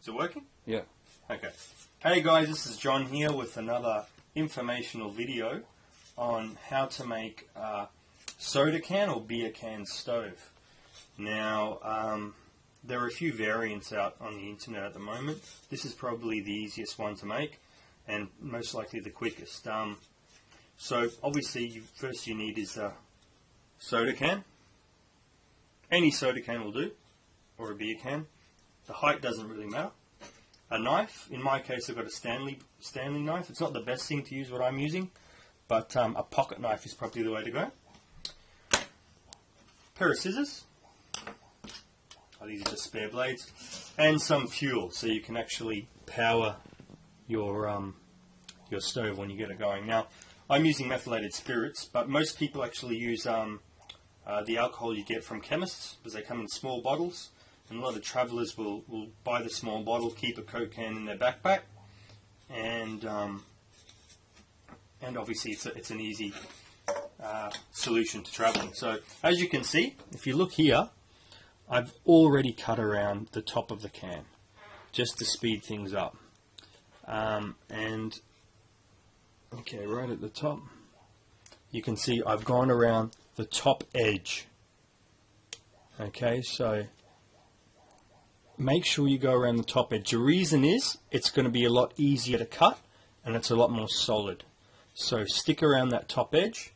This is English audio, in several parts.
Still working? Yeah. Okay. Hey guys, this is John here with another informational video on how to make a soda can or beer can stove. Now, there are a few variants out on the internet at the moment. This is probably the easiest one to make and most likely the quickest. So obviously first you need is a soda can. Any soda can will do, or a beer can. The height doesn't really matter. A knife, in my case I've got a Stanley knife. It's not the best thing to use what I'm using, but a pocket knife is probably the way to go. Pair of scissors. Oh, these are just spare blades. And some fuel, so you can actually power your stove when you get it going. Now, I'm using methylated spirits, but most people actually use the alcohol you get from chemists, because they come in small bottles. And a lot of travellers will buy the small bottle, keep a Coke can in their backpack, and obviously it's an easy solution to travelling. So as you can see, if you look here, I've already cut around the top of the can just to speed things up. And okay, right at the top, you can see I've gone around the top edge. Okay, so make sure you go around the top edge. The reason is it's going to be a lot easier to cut and it's a lot more solid. So stick around that top edge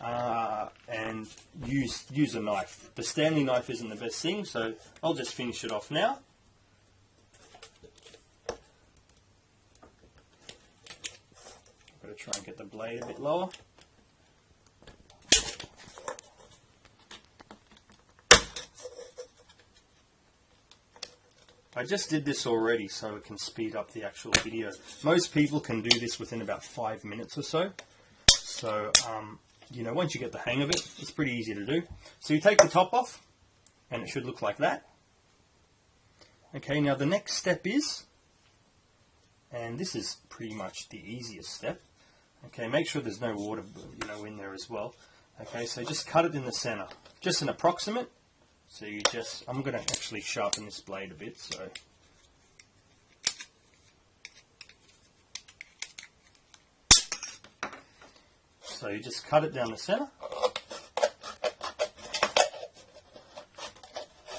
and use a knife. The Stanley knife isn't the best thing, so I'll just finish it off now. I've got to try and get the blade a bit lower. I just did this already so it can speed up the actual video. Most people can do this within about 5 minutes or so. So, you know, once you get the hang of it, it's pretty easy to do. So you take the top off, and it should look like that. Okay, now the next step is, and this is pretty much the easiest step. Okay, make sure there's no water, you know, in there as well. Okay, so just cut it in the center, just an approximate. So you just, I'm going to actually sharpen this blade a bit, so you just cut it down the center.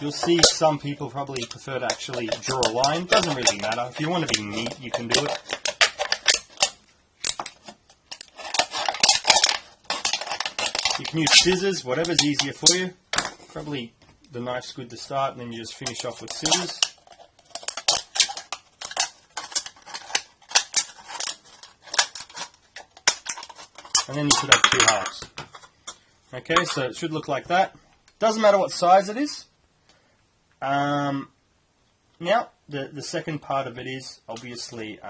You'll see some people probably prefer to actually draw a line. Doesn't really matter. If you want to be neat, you can do it. You can use scissors, whatever's easier for you. Probably the knife's good to start, and then you just finish off with scissors. And then you should have 2 halves. Okay, so it should look like that. Doesn't matter what size it is. Now, the second part of it is obviously,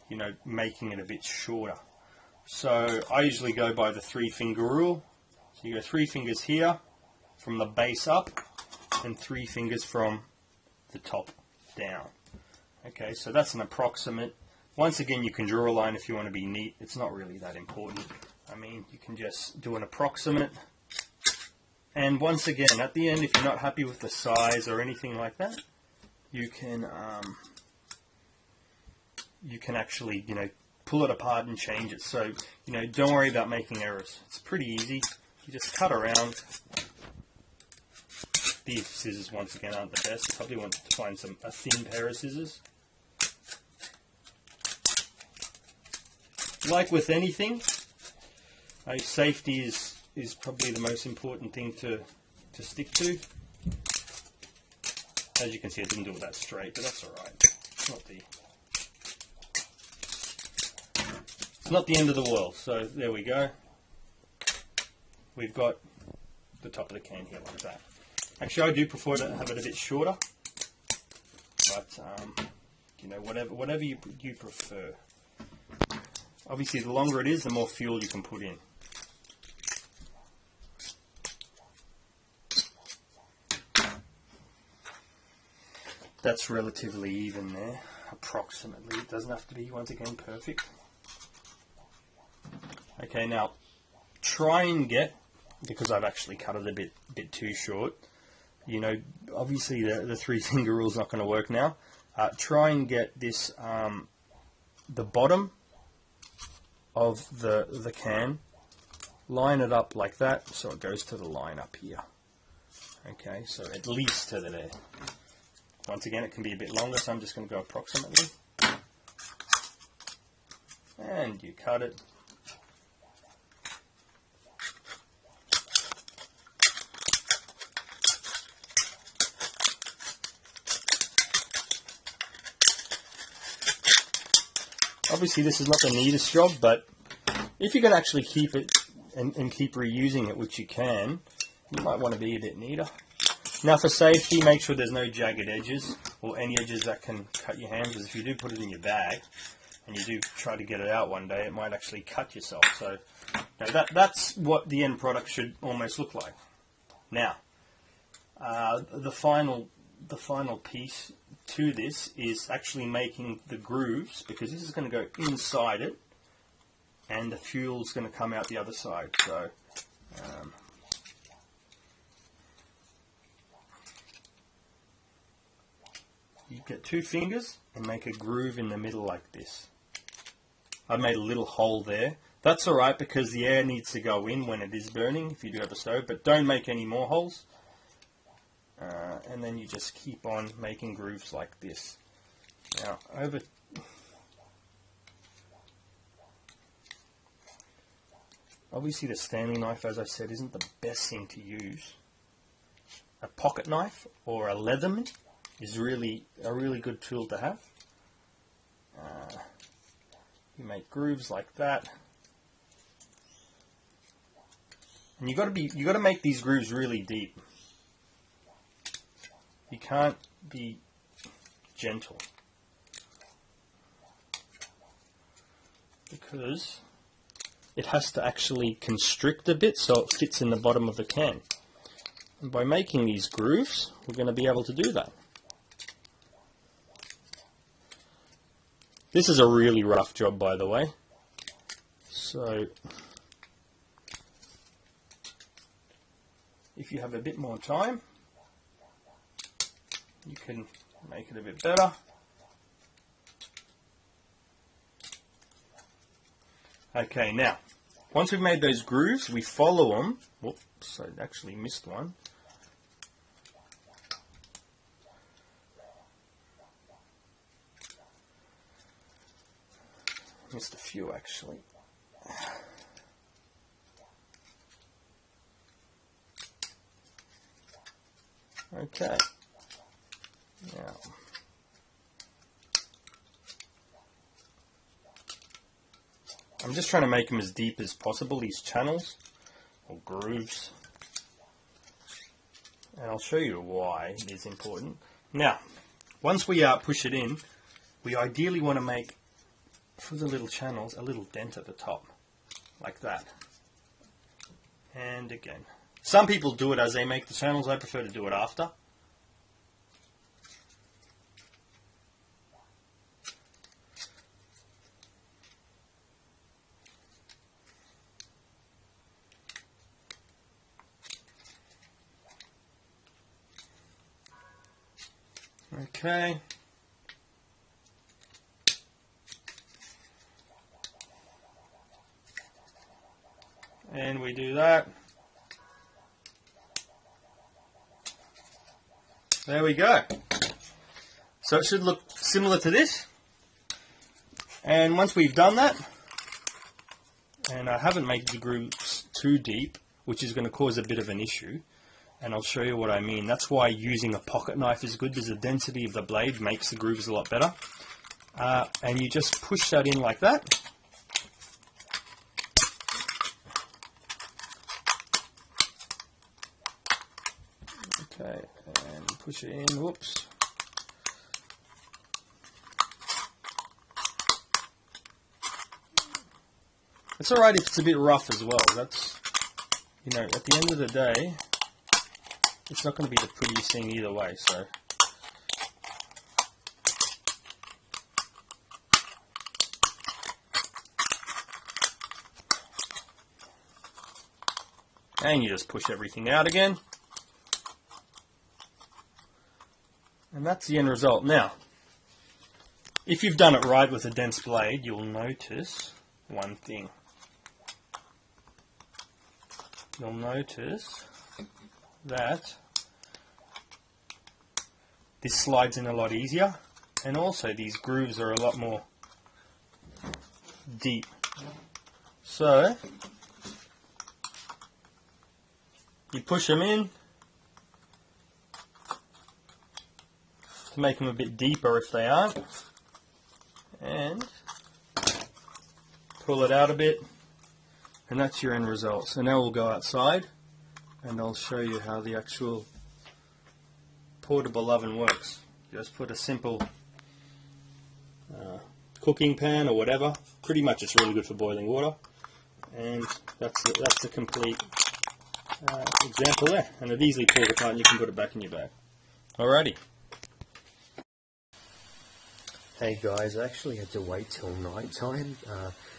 you know, making it a bit shorter. So I usually go by the 3-finger rule. So you go 3 fingers here from the base up, and 3 fingers from the top down. Okay, so that's an approximate. Once again, you can draw a line if you want to be neat. It's not really that important. I mean, you can just do an approximate. And once again, at the end, if you're not happy with the size or anything like that, you can actually, you know, pull it apart and change it. So, you know, don't worry about making errors. It's pretty easy. You just cut around. These scissors, once again, aren't the best. You probably want to find a thin pair of scissors. Like with anything, safety is probably the most important thing to stick to. As you can see, I didn't do it that straight, but that's alright. It's not the end of the world. So there we go. We've got the top of the can here like that. Actually, I do prefer to have it a bit shorter, but you know, whatever you prefer. Obviously, the longer it is, the more fuel you can put in. That's relatively even there, approximately. It doesn't have to be, once again, perfect. Okay, now try and get, because I've actually cut it a bit too short, you know, obviously the 3-finger rule is not going to work now. try and get this the bottom of the can, line it up like that so it goes to the line up here. Okay, so at least to there. Once again, it can be a bit longer, so I'm just going to go approximately. And you cut it. Obviously this is not the neatest job, but if you can actually keep it and keep reusing it, which you can, you might want to be a bit neater. Now for safety, make sure there's no jagged edges or any edges that can cut your hand, because if you do put it in your bag and you do try to get it out one day, it might actually cut yourself. So that's what the end product should almost look like. Now, the final piece to this is actually making the grooves, because this is going to go inside it and the fuel is going to come out the other side. So you get 2 fingers and make a groove in the middle like this. I made a little hole there. That's alright, because the air needs to go in when it is burning if you do have a stove, but don't make any more holes. And then you just keep on making grooves like this. Now, obviously the Stanley knife, as I said, isn't the best thing to use. A pocket knife or a Leatherman is a really good tool to have. You make grooves like that, and you got to make these grooves really deep. You can't be gentle, because it has to actually constrict a bit so it fits in the bottom of the can. And by making these grooves, we're going to be able to do that. This is a really rough job, by the way. So if you have a bit more time, you can make it a bit better. Okay, now, once we've made those grooves, we follow them. Whoops, I actually missed one. Missed a few, actually. Okay. Now, I'm just trying to make them as deep as possible, these channels or grooves, and I'll show you why it is important. Now, once we push it in, we ideally want to make, for the little channels, a little dent at the top, like that. And again, some people do it as they make the channels. I prefer to do it after. Okay. And we do that. There we go. So it should look similar to this. And once we've done that, and I haven't made the grooves too deep, which is going to cause a bit of an issue, and I'll show you what I mean. That's why using a pocket knife is good, because the density of the blade makes the grooves a lot better. And you just push that in like that. Okay, and push it in. Whoops. It's alright if it's a bit rough as well. That's, you know, at the end of the day, it's not going to be the prettiest thing either way, so. And you just push everything out again. And that's the end result. Now, If you've done it right with a dense blade, you'll notice one thing. You'll notice that this slides in a lot easier, and also these grooves are a lot more deep. So you push them in to make them a bit deeper if they aren't, and pull it out a bit, and that's your end result. So now we'll go outside and I'll show you how the actual portable oven works. Just put a simple cooking pan or whatever. Pretty much it's really good for boiling water, and that's the complete example there. And it easily pulls apart and you can put it back in your bag. Alrighty. Hey guys, I actually had to wait till night time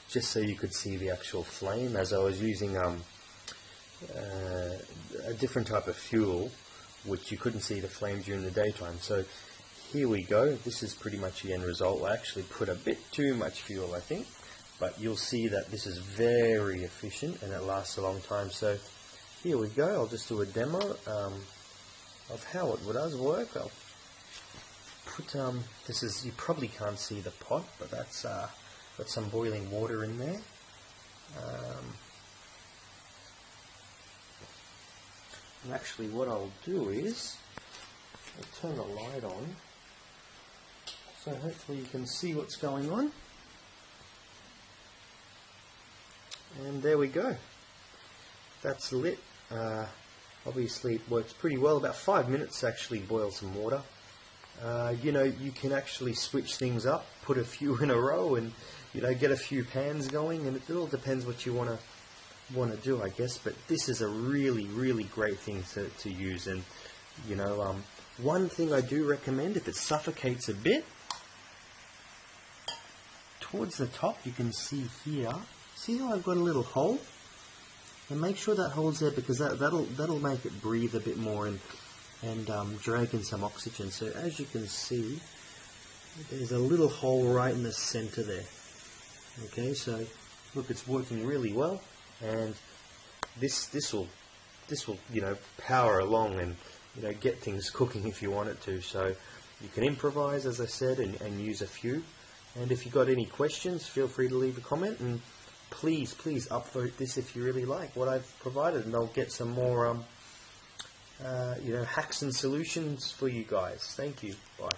just so you could see the actual flame, as I was using a different type of fuel which you couldn't see the flame during the daytime. So here we go. This is pretty much the end result. I actually put a bit too much fuel, I think, but you'll see that this is very efficient and it lasts a long time. So here we go. I'll just do a demo of how it does work. I'll put this is, you probably can't see the pot, but that's got some boiling water in there. And actually what I'll do is I'll turn the light on so hopefully you can see what's going on. And there we go. That's lit. Obviously it works pretty well. About 5 minutes to actually boil some water. You know, you can actually switch things up, put a few in a row, and you know, get a few pans going, and it all depends what you want to do, I guess. But this is a really great thing to use. And you know, one thing I do recommend, if it suffocates a bit, towards the top you can see here, see how I've got a little hole, and make sure that hole's there, because that'll make it breathe a bit more and drag in some oxygen. So as you can see, there's a little hole right in the center there. Okay, so look, it's working really well, and this will you know, power along and you know, get things cooking if you want it to. So you can improvise, as I said, and use a few. And if you've got any questions, feel free to leave a comment, and please upvote this if you really like what I've provided, and I'll get some more you know, hacks and solutions for you guys. Thank you. Bye.